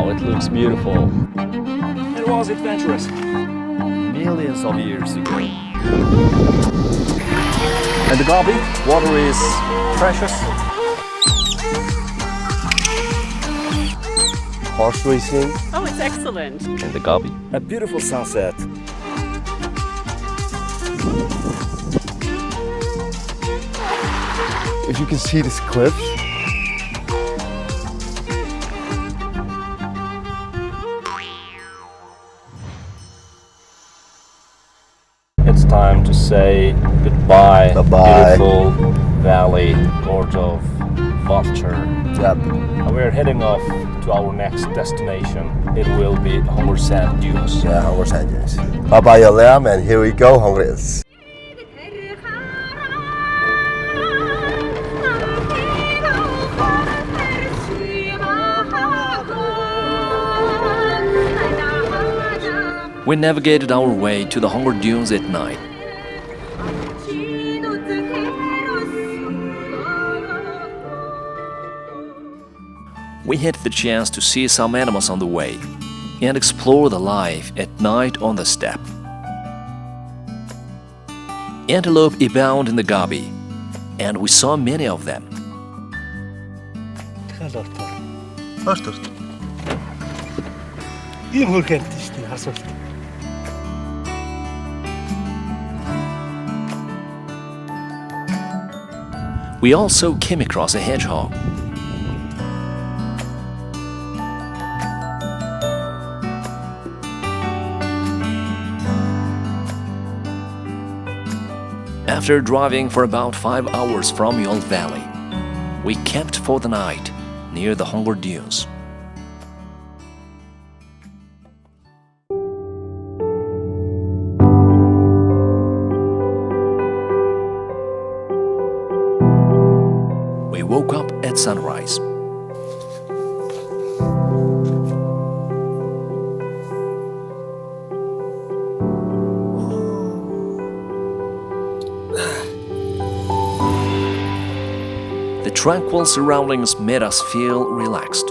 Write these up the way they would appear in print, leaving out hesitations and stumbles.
Wow, it looks beautiful. It was adventurous. Millions of years ago. And the Gobi, water is precious. Horse racing. Oh, it's excellent. In the Gobi. A beautiful sunset. If you can see this cliff. It's time to say goodbye. Bye-bye. Beautiful valley, gorge of Vulture. Yep. We're heading off to our next destination. It will be Hunger Sand Dunes. Yeah, Hunger Sand Dunes. Bye-bye, your lamb, and here we go, Hungers. We navigated our way to the Hunger Dunes at night. We had the chance to see some animals on the way and explore the life at night on the steppe. Antelope abound in the Gobi, and we saw many of them. We also came across a hedgehog. After driving for about 5 hours from Mule Valley, we camped for the night near the Hunger Dunes. We woke up at sunrise. The tranquil surroundings made us feel relaxed.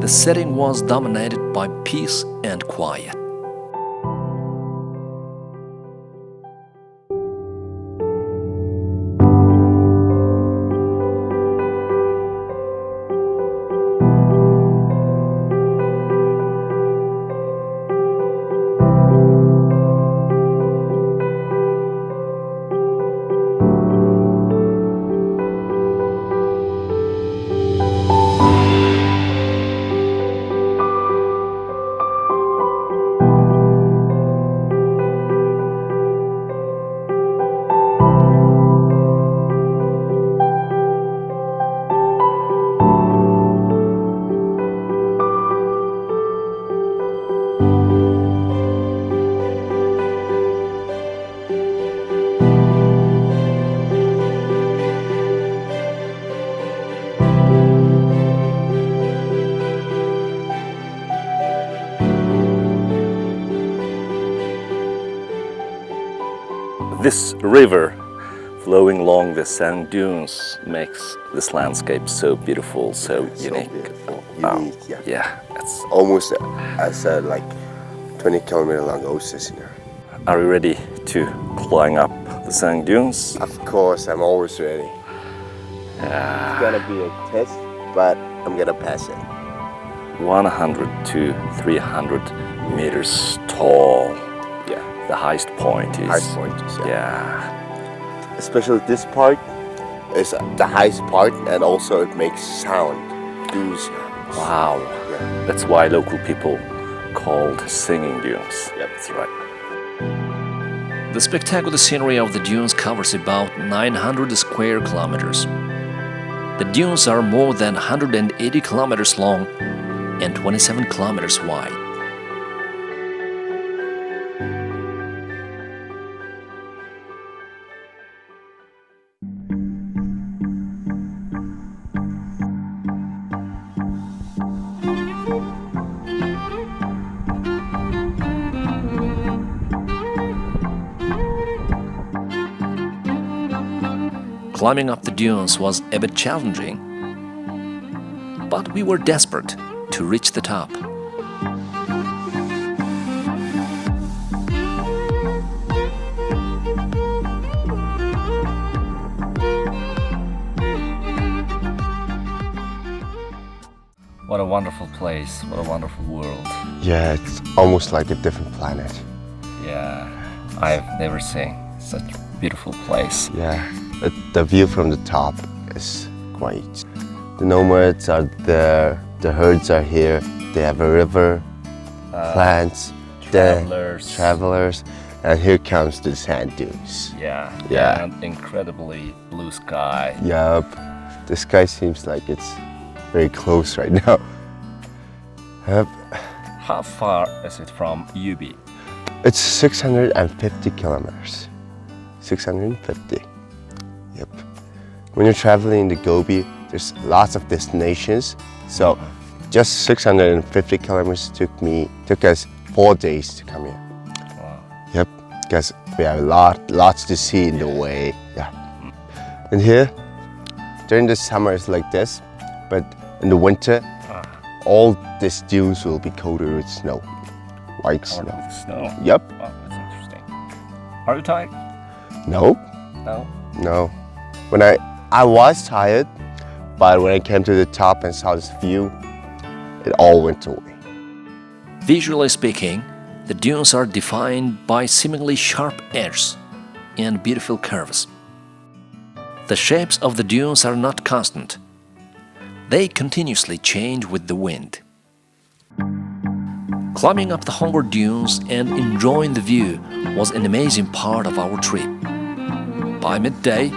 The setting was dominated by peace and quiet. This river flowing along the sand dunes makes this landscape so beautiful, so unique. Beautiful. Wow. Unique, yeah. Yeah, it's. Almost as a 20-kilometer long oasis here. Are you ready to climb up the sand dunes? Of course, I'm always ready. It's gonna be a test, but I'm gonna pass it. 100 to 300 meters tall. Yeah. The highest point is. Highest point is, Yeah. Especially this part is the highest part, and also it makes sound. Dunes. Wow. Yeah. That's why local people called singing dunes. Yep. That's right. The spectacular scenery of the dunes covers about 900 square kilometers. The dunes are more than 180 kilometers long and 27 kilometers wide. Climbing up the dunes was a bit challenging, but we were desperate to reach the top. What a wonderful place, what a wonderful world. Yeah, it's almost like a different planet. Yeah, I've never seen such a beautiful place. Yeah, the view from the top is great. The nomads are there, the herds are here, they have a river, plants, travelers, and here comes the sand dunes. Yeah, Yeah. and incredibly blue sky. Yup, the sky seems like it's very close right now. Yep. How far is it from Gobi? It's 650 kilometers. 650. Yep. When you're traveling in the Gobi, there's lots of destinations. So just 650 kilometers took us 4 days to come here. Wow. Yep. Because we have lots to see in the way. Yeah. And here, during the summer it's like this, but in the winter, all these dunes will be coated with snow. White Covered snow. with snow. Yep. Wow, that's interesting. Are you tired? No. No. No. When I was tired, but when I came to the top and saw this view, it all went away. Visually speaking, the dunes are defined by seemingly sharp edges and beautiful curves. The shapes of the dunes are not constant. They continuously change with the wind. Climbing up the Hongor dunes and enjoying the view was an amazing part of our trip. By midday,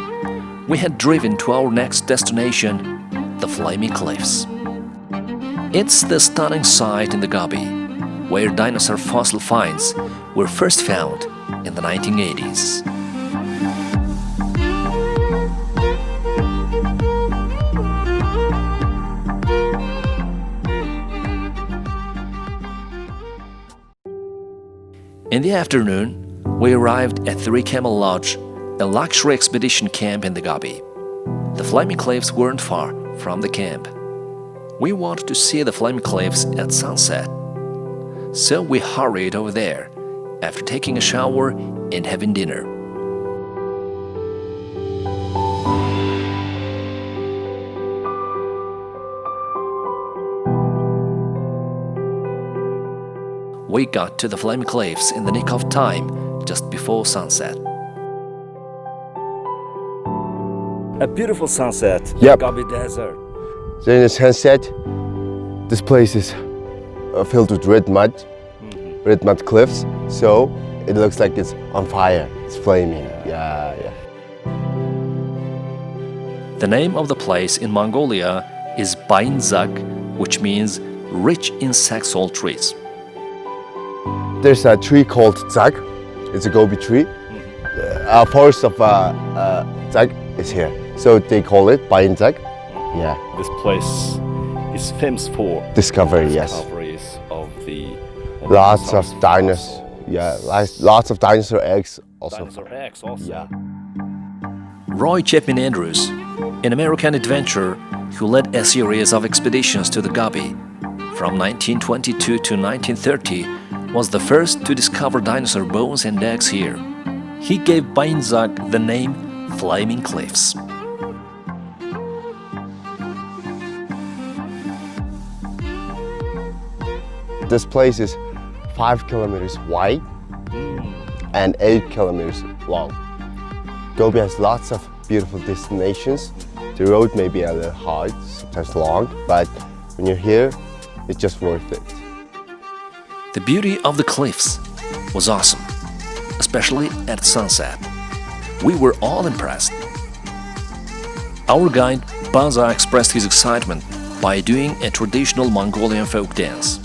we had driven to our next destination, the Flaming Cliffs. It's the stunning site in the Gobi, where dinosaur fossil finds were first found in the 1980s. In the afternoon, we arrived at Three Camel Lodge, a luxury expedition camp in the Gobi. The Flaming Cliffs weren't far from the camp. We wanted to see the Flaming Cliffs at sunset, so we hurried over there after taking a shower and having dinner. We got to the Flaming Cliffs in the nick of time, just before sunset. A beautiful sunset in Yep. Gobi Desert. During the sunset, this place is filled with red mud cliffs, so it looks like it's on fire, it's flaming. Yeah. The name of the place in Mongolia is Bainzag, which means rich in saxaul trees. There's a tree called Zag. It's a Gobi tree. A forest of Zag is here, so they call it Bainzag. Yeah. This place is famous for Discovery, yes. discoveries of the Lots of dinosaurs. Yeah, lots of dinosaur eggs also. dinosaur eggs also. Yeah. Roy Chapman Andrews, an American adventurer who led a series of expeditions to the Gobi from 1922 to 1930, was the first to discover dinosaur bones and eggs here. He gave Bainzag the name Flaming Cliffs. This place is 5 kilometers wide and 8 kilometers long. Gobi has lots of beautiful destinations. The road may be a little hard, sometimes long, but when you're here, it's just worth it. The beauty of the cliffs was awesome, especially at sunset. We were all impressed. Our guide, Baza, expressed his excitement by doing a traditional Mongolian folk dance.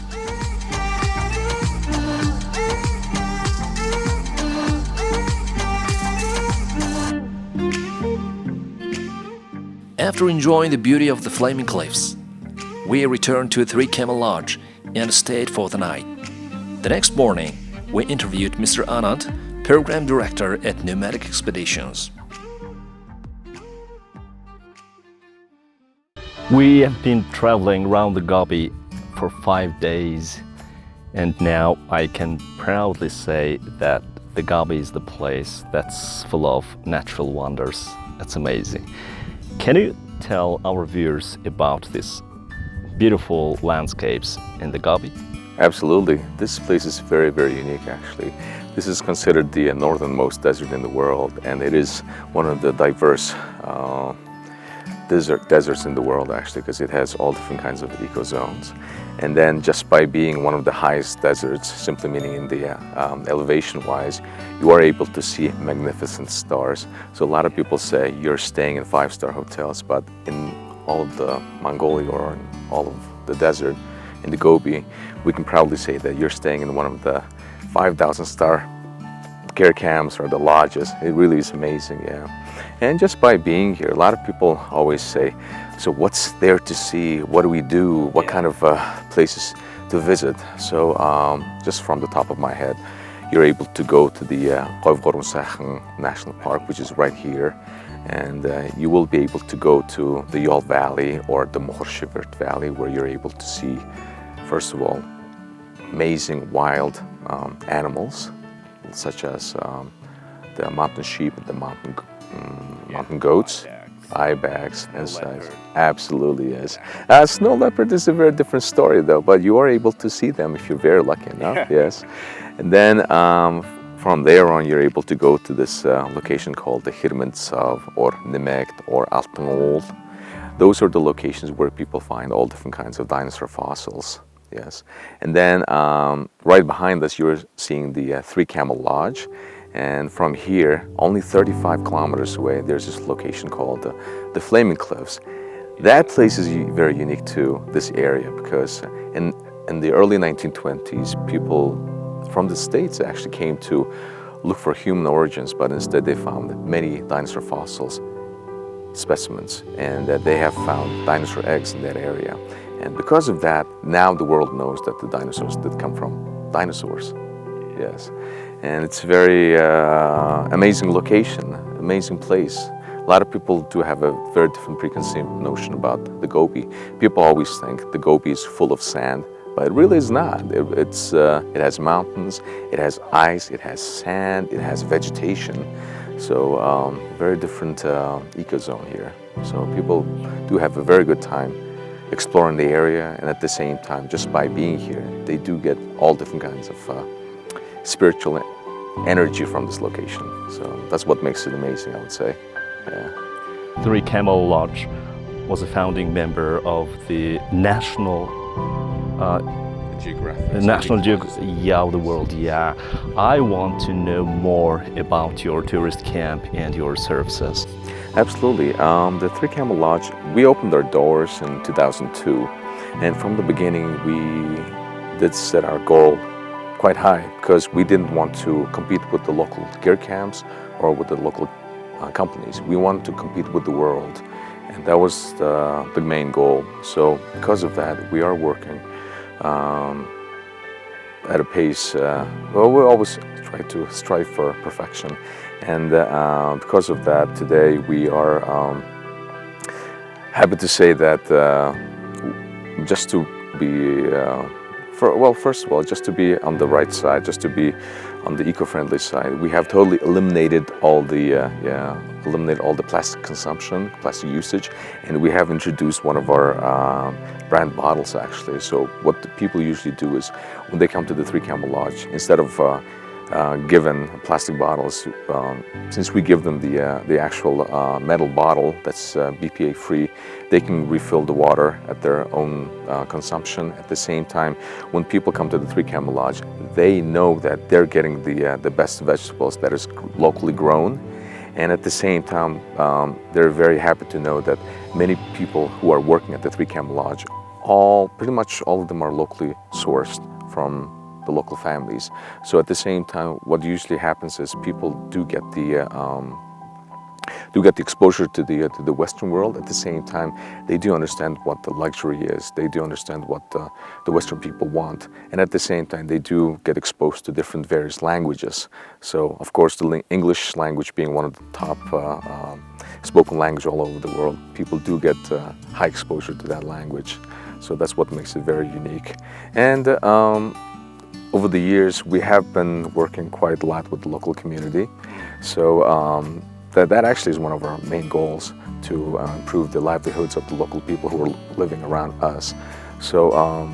After enjoying the beauty of the Flaming Cliffs, we returned to Three Camel Lodge and stayed for the night. The next morning, we interviewed Mr. Anand, Program Director at Nomadic Expeditions. We have been traveling around the Gobi for 5 days, and now I can proudly say that the Gobi is the place that's full of natural wonders. That's amazing. Can you tell our viewers about these beautiful landscapes in the Gobi? Absolutely. This place is very, very unique actually. This is considered the northernmost desert in the world, and it is one of the diverse deserts in the world actually, because it has all different kinds of ecozones. And then just by being one of the highest deserts, simply meaning in the elevation wise, you are able to see magnificent stars. So a lot of people say you're staying in 5-star hotels, but in all of the Mongolia or in all of the desert, in the Gobi, we can proudly say that you're staying in one of the 5,000-star care camps or the lodges. It really is amazing, yeah. And just by being here, a lot of people always say, so what's there to see? What do we do? What kind of places to visit? So just from the top of my head, you're able to go to the Gobi of National Park, which is right here. And you will be able to go to the Yol Valley or the Mohorshivert Valley, where you're able to see, first of all, amazing wild animals, such as the mountain sheep and the mountain goats, ibex, and such. Absolutely, yes. Snow leopard is a very different story, though, but you are able to see them if you're very lucky enough, yes. And then from there on, you're able to go to this location called the Hirmintsav or Nemegt or Altenold. Those are the locations where people find all different kinds of dinosaur fossils. Yes, and then right behind us, you're seeing the Three Camel Lodge, and from here, only 35 kilometers away, there's this location called the Flaming Cliffs. That place is very unique to this area because in the early 1920s, people from the States actually came to look for human origins, but instead they found many dinosaur fossils specimens, and they have found dinosaur eggs in that area. And because of that, now the world knows that the dinosaurs did come from dinosaurs. Yes. And it's a very amazing location, amazing place. A lot of people do have a very different preconceived notion about the Gobi. People always think the Gobi is full of sand, but it really is not. It has mountains, it has ice, it has sand, it has vegetation. So very different ecozone here. So people do have a very good time exploring the area, and at the same time, just by being here, they do get all different kinds of spiritual energy from this location. So that's what makes it amazing, I would say. Yeah. Three Camel Lodge was a founding member of the National Geographic, yeah, of the world. Yeah, I want to know more about your tourist camp and your services. Absolutely. The Three Camel Lodge, we opened our doors in 2002, and from the beginning we did set our goal quite high because we didn't want to compete with the local gear camps or with the local companies. We wanted to compete with the world, and that was the main goal. So because of that, we are working at a pace, well, we always try to strive for perfection. And because of that, today we are happy to say that just to be, first of all, just to be on the right side, just to be on the eco-friendly side, we have totally eliminated all the plastic consumption, plastic usage, and we have introduced one of our brand bottles actually. So what the people usually do is when they come to the Three Camel Lodge, instead of given plastic bottles, since we give them the actual metal bottle that's BPA free, they can refill the water at their own consumption. At the same time, when people come to the Three Camel Lodge, they know that they're getting the best vegetables that is locally grown, and at the same time they're very happy to know that many people who are working at the Three Camel Lodge, pretty much all of them are locally sourced from the local families. So at the same time, what usually happens is people do get the exposure to the Western world. At the same time, they do understand what the luxury is. They do understand what the Western people want, and at the same time, they do get exposed to different various languages. So, of course, the English language being one of the top spoken language all over the world, people do get high exposure to that language. So that's what makes it very unique. And over the years, we have been working quite a lot with the local community. So that actually is one of our main goals, to improve the livelihoods of the local people who are living around us. So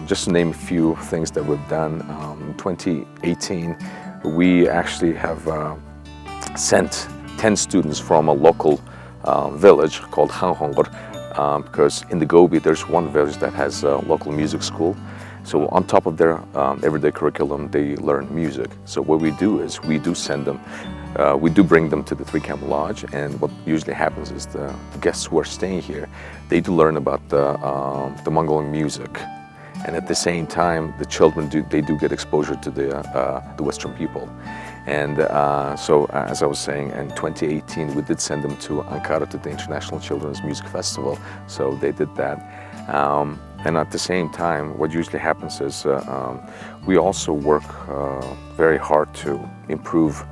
just to name a few things that we've done, in 2018, we actually have sent 10 students from a local village called Hanhongor, because in the Gobi there's one village that has a local music school. So on top of their everyday curriculum, they learn music. So what we do is we do send them, we do bring them to the Three Camel Lodge, and what usually happens is the guests who are staying here, they do learn about the Mongolian music, and at the same time, the children do get exposure to the Western people. And so, as I was saying, in 2018, we did send them to Ankara to the International Children's Music Festival. So they did that. And at the same time, what usually happens is we also work very hard to improve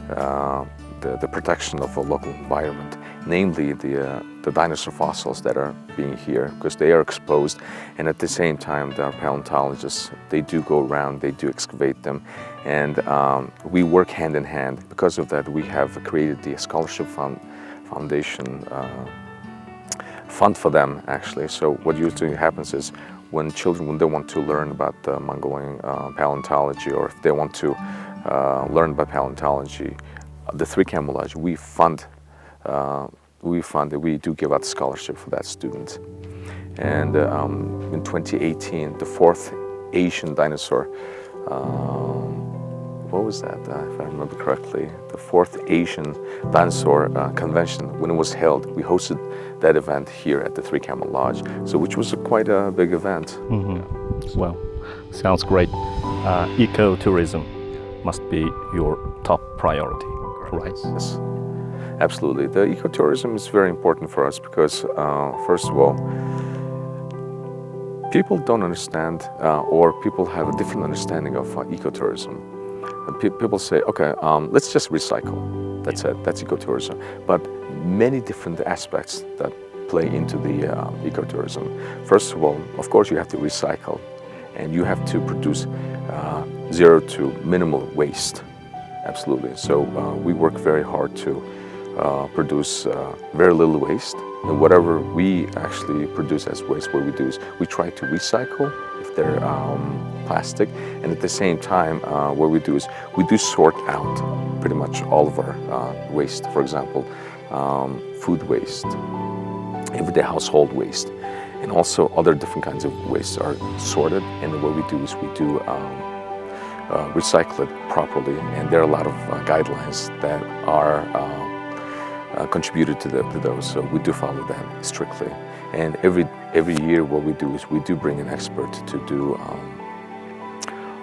the protection of a local environment, namely the dinosaur fossils that are being here, because they are exposed. And at the same time, the paleontologists, they do go around, they do excavate them, and we work hand in hand. Because of that, we have created the scholarship foundation fund for them, actually. So what usually happens is when they want to learn about the Mongolian paleontology, or if they want to learn about paleontology, the Three Camel Lodge, we do give out scholarship for that student. And in 2018, the fourth Asian dinosaur, what was that, if I remember correctly, the fourth Asian dinosaur convention, when it was held, we hosted that event here at the Three Camel Lodge, so which was quite a big event. Mm-hmm. Well, sounds great. Ecotourism must be your top priority, right? Yes, absolutely. The ecotourism is very important for us because, first of all, people don't understand, or people have a different understanding of ecotourism. People say, okay, let's just recycle. That's it, that's ecotourism. But many different aspects that play into the ecotourism. First of all, of course, you have to recycle, and you have to produce zero to minimal waste. Absolutely. So we work very hard to produce very little waste. And whatever we actually produce as waste, what we do is we try to recycle if they're plastic, and at the same time, what we do is we do sort out pretty much all of our waste. For example, food waste, everyday household waste, and also other different kinds of waste are sorted. And what we do is we do recycle it properly, and there are a lot of guidelines that are contributed to those, so we do follow them strictly. And every year what we do is we do bring an expert to do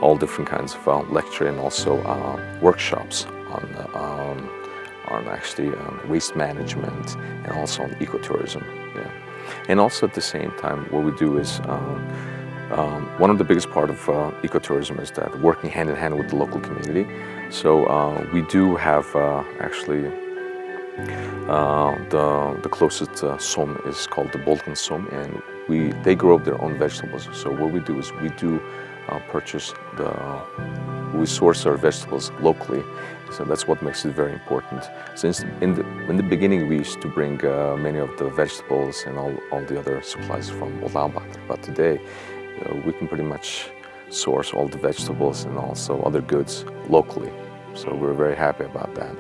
all different kinds of lecture and also workshops on actually waste management and also on ecotourism. Yeah. And also at the same time, what we do is one of the biggest part of ecotourism is that working hand in hand with the local community. So we do have actually the closest som is called the Balkan som, and they grow their own vegetables. So what we do is we do we source our vegetables locally. So that's what makes it very important. Since in the beginning we used to bring many of the vegetables and all the other supplies from Ulaanbaatar, but today we can pretty much source all the vegetables and also other goods locally. So we're very happy about that.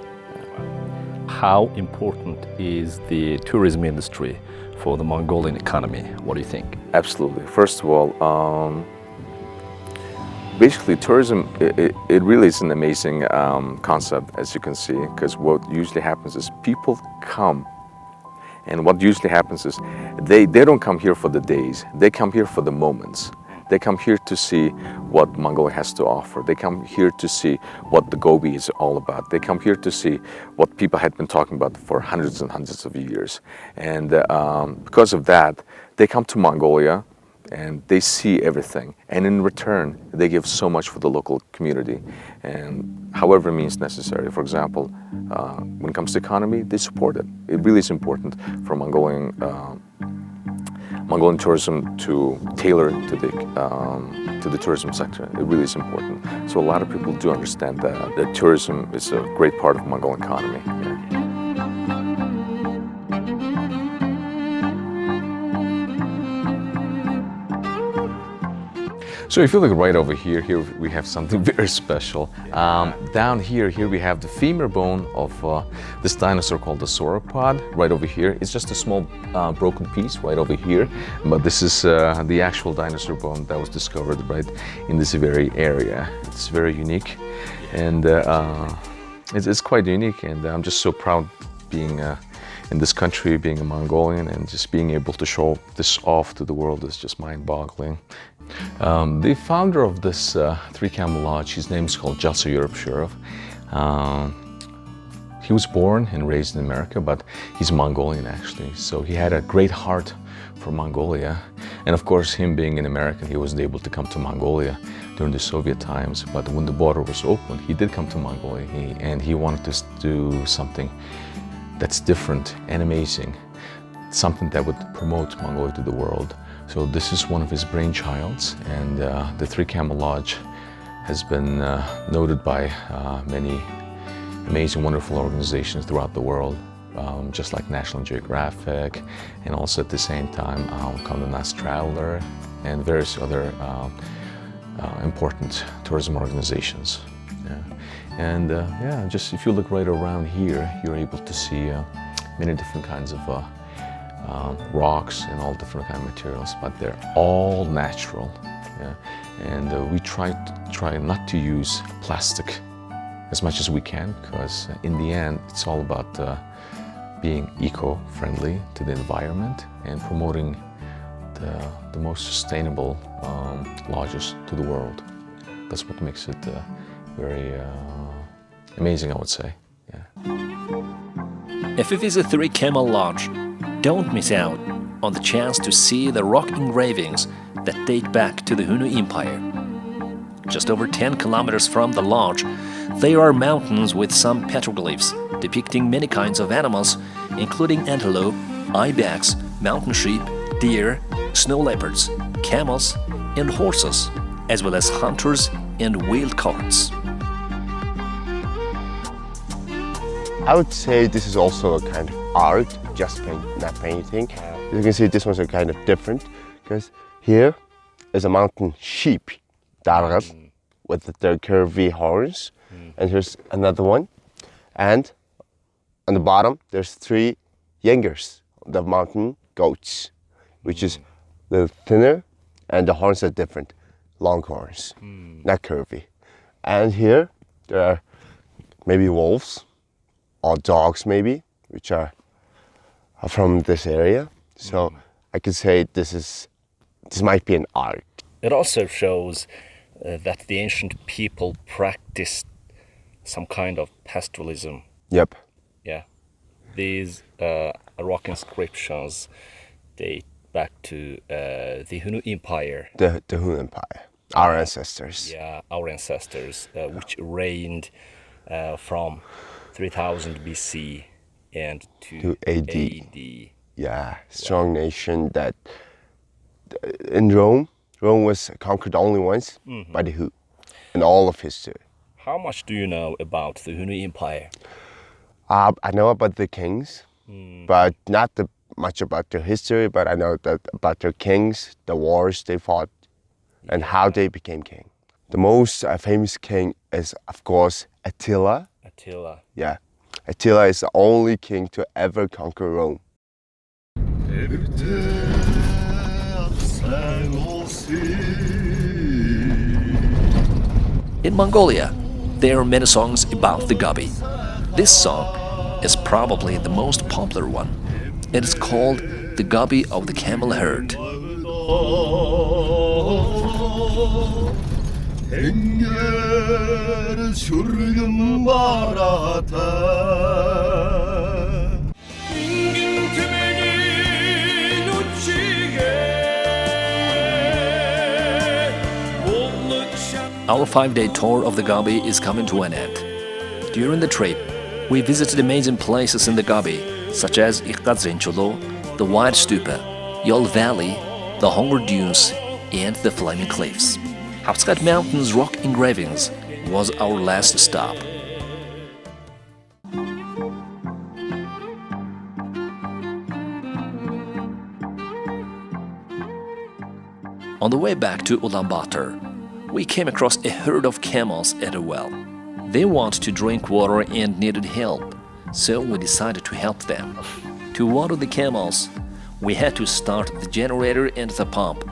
How important is the tourism industry for the Mongolian economy? What do you think? Absolutely. First of all, basically tourism, it really is an amazing concept, as you can see, because what usually happens is people come, and what usually happens is they don't come here for the days, they come here for the moments. They come here to see what Mongolia has to offer. They come here to see what the Gobi is all about. They come here to see what people had been talking about for hundreds and hundreds of years. And because of that, they come to Mongolia and they see everything. And in return, they give so much for the local community, and however means necessary. For example, when it comes to economy, they support it. It really is important for Mongolian Mongolian tourism to tailor to the tourism sector. It really is important. So a lot of people do understand that tourism is a great part of Mongolian economy. Yeah. So if you look right over here, we have something very special. Down here we have the femur bone of this dinosaur called the sauropod. Right over here, it's just a small broken piece right over here, but this is the actual dinosaur bone that was discovered right in this very area. It's very unique, and it's quite unique, and I'm just so proud being in this country, being a Mongolian, and just being able to show this off to the world is just mind-boggling. The founder of this Three Camel Lodge, his name is called Jasa Europshurov. He was born and raised in America, but he's Mongolian actually. So he had a great heart for Mongolia. And of course, him being an American, he wasn't able to come to Mongolia during the Soviet times. But when the border was opened, he did come to Mongolia, and he wanted to do something that's different and amazing, something that would promote Mongolia to the world. So this is one of his brainchilds, and the Three Camel Lodge has been noted by many amazing, wonderful organizations throughout the world, just like National Geographic, and also at the same time Condé Nast Traveler and various other important tourism organizations. Yeah. And yeah, just if you look right around here, you're able to see many different kinds of rocks and all different kind of materials, but they're all natural. Yeah? And we try not to use plastic as much as we can, because in the end, it's all about being eco-friendly to the environment and promoting the most sustainable lodges to the world. That's what makes it very amazing, I would say. Yeah. If you visit Three Camel Lodge, don't miss out on the chance to see the rock engravings that date back to the Hunnu Empire. Just over 10 kilometers from the lodge, there are mountains with some petroglyphs depicting many kinds of animals, including antelope, ibex, mountain sheep, deer, snow leopards, camels, and horses, as well as hunters and wild carts. I would say this is also a kind of art, just not painting. You can see this one's a kind of different, because here is a mountain sheep, darab, with their curvy horns, and here's another one, and on the bottom there's 3 yengers, the mountain goats, which is a little thinner, and the horns are different, long horns, not curvy. And here there are maybe wolves, or dogs maybe, which are from this area. So I could say this might be an art. It also shows that the ancient people practiced some kind of pastoralism. Yep. Yeah. These rock inscriptions date back to the Hunnu Empire. The Hunnu Empire, our ancestors. Yeah, our ancestors, which reigned from 3000 BC and to AD. Yeah, strong nation that in Rome was conquered only once by the Hu in all of history. How much do you know about the Hunnu Empire? I know about the kings, but not much about their history, but I know about their kings, the wars they fought, and how they became king. The most famous king is, of course, Attila. Attila. Yeah. Attila is the only king to ever conquer Rome. In Mongolia, there are many songs about the Gobi. This song is probably the most popular one. It is called the Gobi of the Camel Herd. Our 5-day tour of the Gobi is coming to an end. During the trip, we visited amazing places in the Gobi, such as Iqazrincholo, the White Stupa, Yol Valley, the Hunger Dunes, and the Flaming Cliffs. Hafskat Mountains rock engravings was our last stop. On the way back to Ulaanbaatar, we came across a herd of camels at a well. They wanted to drink water and needed help, so we decided to help them. To water the camels, we had to start the generator and the pump,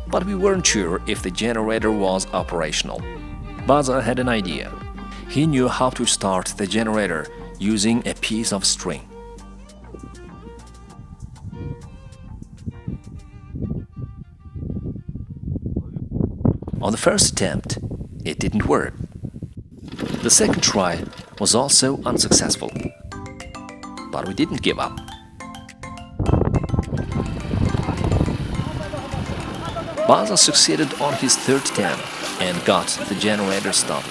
but we weren't sure if the generator was operational. Baza had an idea. He knew how to start the generator using a piece of string. On the first attempt, it didn't work. The second try was also unsuccessful, but we didn't give up. Baza succeeded on his third attempt and got the generator started.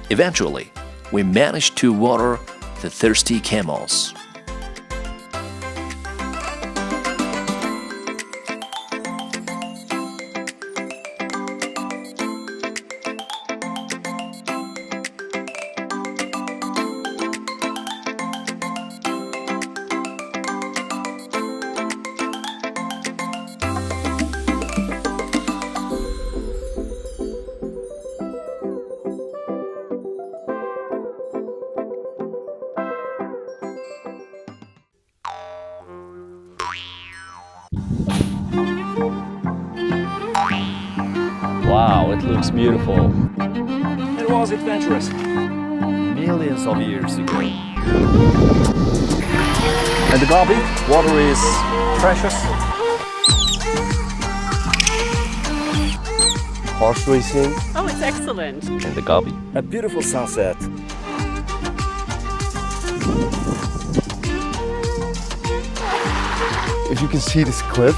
Eventually, we managed to water the thirsty camels. Wow, it looks beautiful. It was adventurous. Millions of years ago. And the Gobi, water is precious. Horse racing. Oh, it's excellent. And the Gobi. A beautiful sunset. If you can see this cliff,